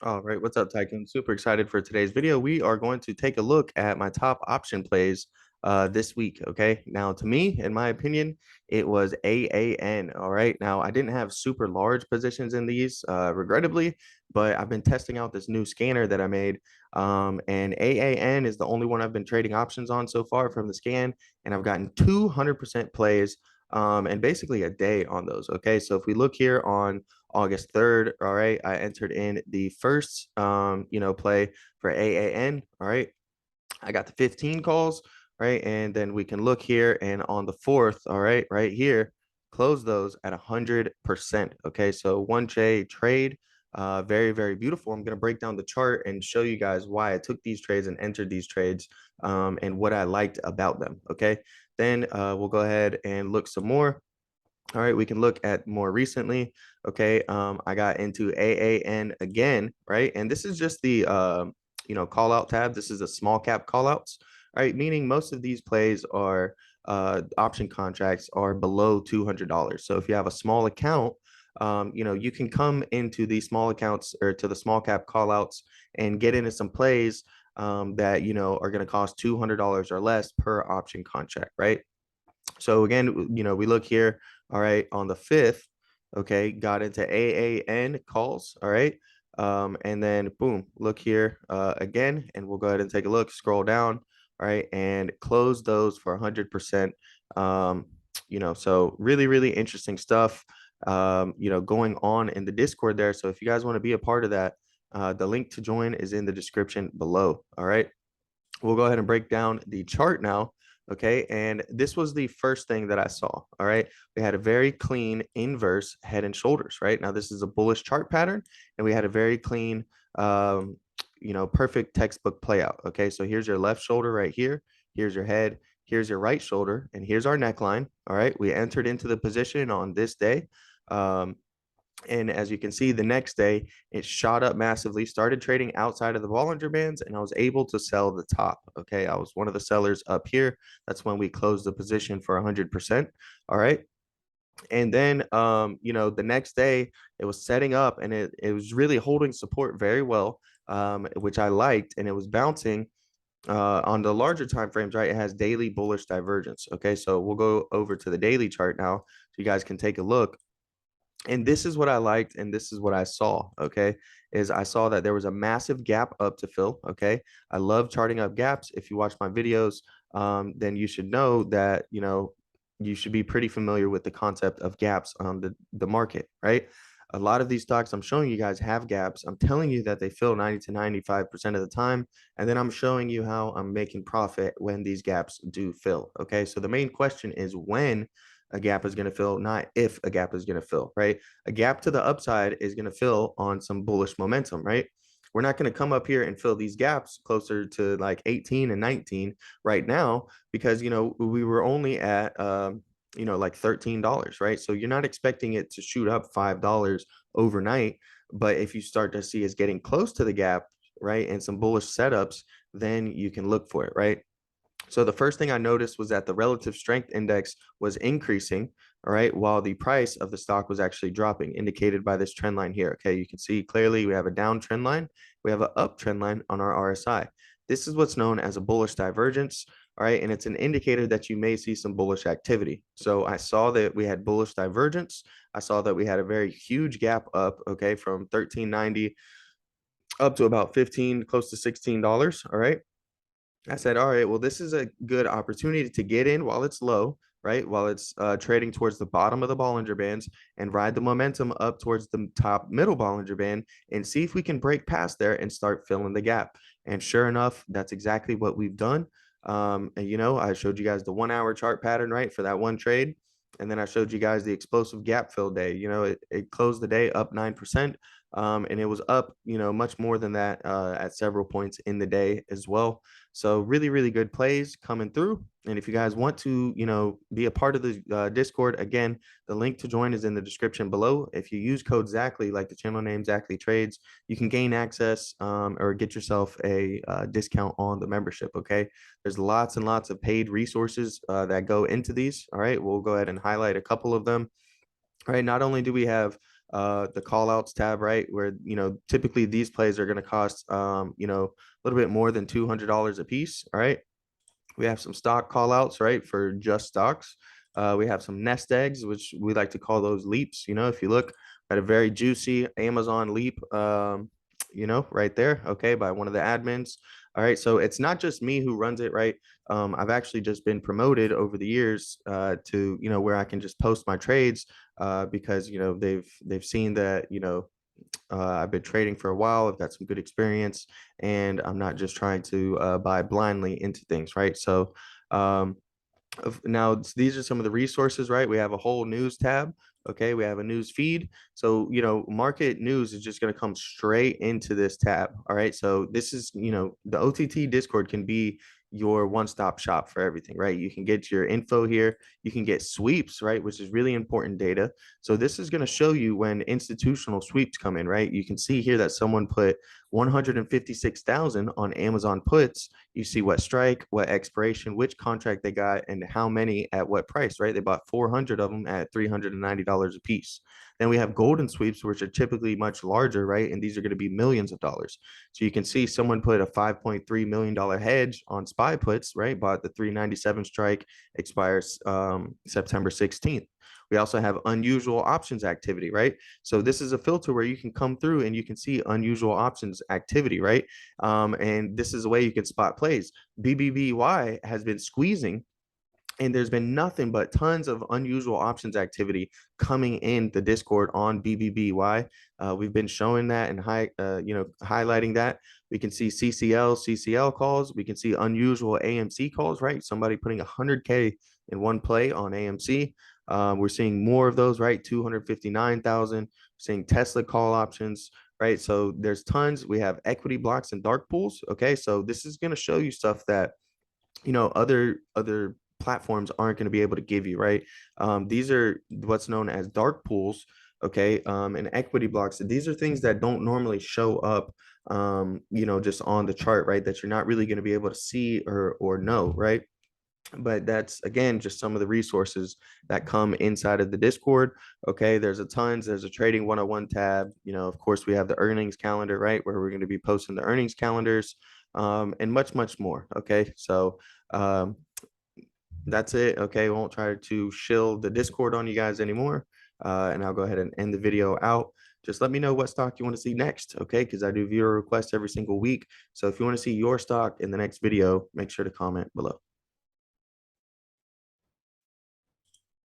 All right, what's up, Tycoon? Super excited for today's video. We are going to take a look at my top option plays this week. Okay, now to me, in my opinion, it was AAN. All right, now I didn't have super large positions in these, regrettably, but I've been testing out this new scanner that I made, and AAN is the only one I've been trading options on so far from the scan, and I've gotten 200% plays, and basically a day on those. Okay, so if we look here on August 3rd. All right. I entered in the first, play for AAN. All right. I got the 15 calls. Right. And then we can look here and on the 4th. All right. Right here, close those at 100%. Okay. So one J trade. Very, very beautiful. I'm going to break down the chart and show you guys why I took these trades and entered these trades, and what I liked about them. Okay. Then we'll go ahead and look some more. All right, we can look at more recently. Okay, I got into AAN again, right? And this is just the call out tab. This is a small cap call outs, right? Meaning most of these plays are option contracts are below $200. So if you have a small account, you can come into these small accounts or to the small cap call outs and get into some plays that are going to cost $200 or less per option contract, right? So again, we look here, all right, on the 5th, okay, got into AAN calls, all right. And then boom, look here again, and we'll go ahead and take a look, scroll down, all right, and close those for 100%. So really, really interesting stuff, going on in the Discord there. So if you guys want to be a part of that, the link to join is in the description below, all right. We'll go ahead and break down the chart now. Okay. And this was the first thing that I saw. All right. We had a very clean inverse head and shoulders, right? Now, this is a bullish chart pattern, and we had a very clean, perfect textbook play out. Okay. So here's your left shoulder right here. Here's your head. Here's your right shoulder. And here's our neckline. All right. We entered into the position on this day. Um, and as you can see, the next day it shot up massively, started trading outside of the Bollinger Bands, and I was able to sell the top. Okay. I was one of the sellers up here. That's when we closed the position for 100%. All right. And then, the next day it was setting up, and it was really holding support very well, which I liked, and it was bouncing on the larger time frames, right? It has daily bullish divergence. Okay. So we'll go over to the daily chart now so you guys can take a look. And this is what I liked, and this is what I saw. Okay, is I saw that there was a massive gap up to fill. Okay, I love charting up gaps. If you watch my videos, then you should know that you should be pretty familiar with the concept of gaps on the market, right? A lot of these stocks I'm showing you guys have gaps. I'm telling you that they fill 90 to 95% of the time, and then I'm showing you how I'm making profit when these gaps do fill. Okay, so the main question is when a gap is going to fill, not if a gap is going to fill, right? A gap to the upside is going to fill on some bullish momentum, right? We're not going to come up here and fill these gaps closer to like 18 and 19 right now because, we were only at, like $13, right? So you're not expecting it to shoot up $5 overnight. But if you start to see us getting close to the gap, right, and some bullish setups, then you can look for it, right? So the first thing I noticed was that the relative strength index was increasing, all right, while the price of the stock was actually dropping, indicated by this trend line here. Okay, you can see clearly we have a down trend line, we have an up trend line on our RSI. This is what's known as a bullish divergence, all right, and it's an indicator that you may see some bullish activity. So I saw that we had bullish divergence. I saw that we had a very huge gap up, okay, from 13.90 up to about 15, close to $16, all right. I said, all right, well, this is a good opportunity to get in while it's low, right? While it's trading towards the bottom of the Bollinger Bands and ride the momentum up towards the top middle Bollinger Band and see if we can break past there and start filling the gap. And sure enough, that's exactly what we've done. And I showed you guys the 1 hour chart pattern, right, for that one trade. And then I showed you guys the explosive gap fill day. It closed the day up 9%. And it was up, much more than that at several points in the day as well. So really, really good plays coming through. And if you guys want to, be a part of the Discord, again, the link to join is in the description below. If you use code Zachly, like the channel name ZachlyTrades, you can gain access or get yourself a discount on the membership. Okay. There's lots and lots of paid resources that go into these. All right. We'll go ahead and highlight a couple of them. All right. Not only do we have the call outs tab, right? Where, typically these plays are going to cost, a little bit more than $200 a piece. All right. We have some stock call outs, right, for just stocks. We have some nest eggs, which we like to call those leaps. If you look at a very juicy Amazon leap, right there, okay, by one of the admins. All right, so it's not just me who runs it, right? I've actually just been promoted over the years to, where I can just post my trades because, they've seen that, I've been trading for a while. I've got some good experience, and I'm not just trying to buy blindly into things, right? So, now these are some of the resources, right? We have a whole news tab. Okay, we have a news feed. So, market news is just going to come straight into this tab. All right. So this is, the OTT Discord can be your one-stop shop for everything, right? You can get your info here. You can get sweeps, right? Which is really important data. So this is going to show you when institutional sweeps come in, right? You can see here that someone put 156,000 on Amazon puts. You see what strike, what expiration, which contract they got, and how many at what price, right? They bought 400 of them at $390 a piece. Then we have golden sweeps, which are typically much larger, right? And these are going to be millions of dollars. So you can see someone put a $5.3 million hedge on SPY puts, right? Bought the 397 strike, expires September 16th. We also have unusual options activity, right? So this is a filter where you can come through and you can see unusual options activity, right? And this is a way you can spot plays. BBBY has been squeezing, and there's been nothing but tons of unusual options activity coming in the Discord on BBBY. We've been showing that and highlighting that. We can see CCL calls. We can see unusual AMC calls, right? Somebody putting 100K in one play on AMC. We're seeing more of those, right? 259,000. Seeing Tesla call options, right? So there's tons. We have equity blocks and dark pools. Okay, so this is going to show you stuff that other platforms aren't going to be able to give you, right? These are what's known as dark pools, okay, and equity blocks. These are things that don't normally show up, just on the chart, right? That you're not really going to be able to see or know, right? But that's, again, just some of the resources that come inside of the Discord. Okay, there's a trading 101 tab. Of course, we have the earnings calendar, right, where we're going to be posting the earnings calendars, and much more. Okay, so that's it. Okay, I won't try to shill the Discord on you guys anymore, and I'll go ahead and end the video out. Just let me know what stock you want to see next, okay? Because I do viewer requests every single week. So if you want to see your stock in the next video, make sure to comment below.